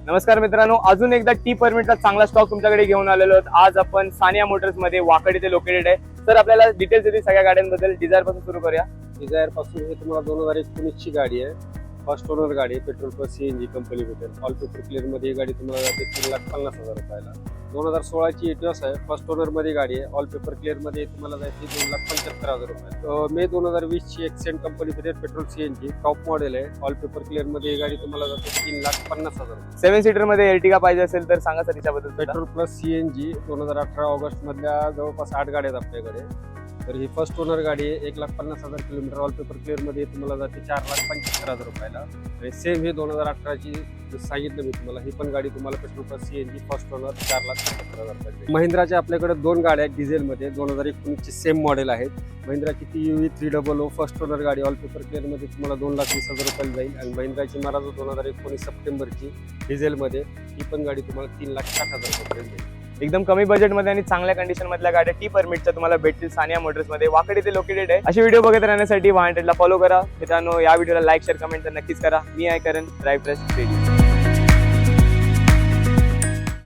नमस्कार मित्रांनो, अजून एकदा टी परमिटचा चांगला स्टॉक तुमच्याकडे घेऊन आलेलो आहोत। आज आपण सानिया मोटर्स मध्ये वाकड इथे लोकेटेड आहे। सर आपल्याला डिटेल्स देतील सगळ्या गाड्यांबद्दल। डिझायर पासून सुरू करूया। डिझायर पासून हे तुम्हाला 2019 ची गाडी आहे। फर्स्ट ओनर गाडी आहे, पेट्रोल प्लस सीएनजी कंपनी भेटेल। ऑल पेपर क्लिअर मध्ये ही गाडी तुम्हाला जाते 3,50,000 रुपयाला। 2016 ची एटिओस आहे, फर्स्ट ओनर मध्ये गाडी आहे। ऑल पेपर क्लिअर मध्ये तुम्हाला जाते 2,75,000 रुपये। मे 2020 ची एक्सेंट कंपनी भेटेल, पेट्रोल सीएनजी टॉप मॉडेल आहे। ऑल पेपर क्लिअर मध्ये ही गाडी तुम्हाला जाते 3,50,000 रुपये। 7 सीटर मध्ये एर्टिगा पाहिजे असेल तर सांगा सर त्याच्याबद्दल। पेट्रोल प्लस सीएनजी 2018 ऑगस्ट मधल्या जवळपास 8 गाड्या आहेत आपल्याकडे। तर ही फर्स्ट ओनर गाडी आहे, 1,50,000 किलोमीटर। ऑल पेपर क्लिअर मध्ये तुम्हाला जाते 4,75,000 रुपयाला। आणि सेम ही 2018 ची सांगितलं मी तुम्हाला, ही पण गाडी तुम्हाला petrol plus CNG first owner 4,75,000 रुपये। महिंद्राच्या आपल्याकडे 2 गाड्या आहेत डिझेल मध्ये, 2019 ची सेम मॉडेल आहेत। महिंद्राची TUV 300 फर्स्ट ओनर गाडी ऑल पेपर क्लिअर मध्ये तुम्हाला 2,20,000 रुपयाला जाईल। आणि महिंद्राची महाराज 2019 सप्टेंबरची डिझेल मध्ये ही पण गाडी तुम्हाला 3,60,000 रुपये जाईल। एकदम कमी बजेट मध्ये आणि चांगल्या कंडिशन मधल्या गाड्या टी परमिटच्या तुम्हाला भेटतील सानिया मोटर्स मध्ये। वाकड इथे लोकेटेड आहे। अशी व्हिडिओ बघत राहण्यासाठी 100ला फॉलो करा मित्रांनो। या व्हिडिओला लाईक शेअर कमेंट तर नक्कीच करा। मी आहे करण, ड्राईव्ह प्लस रेडिओ।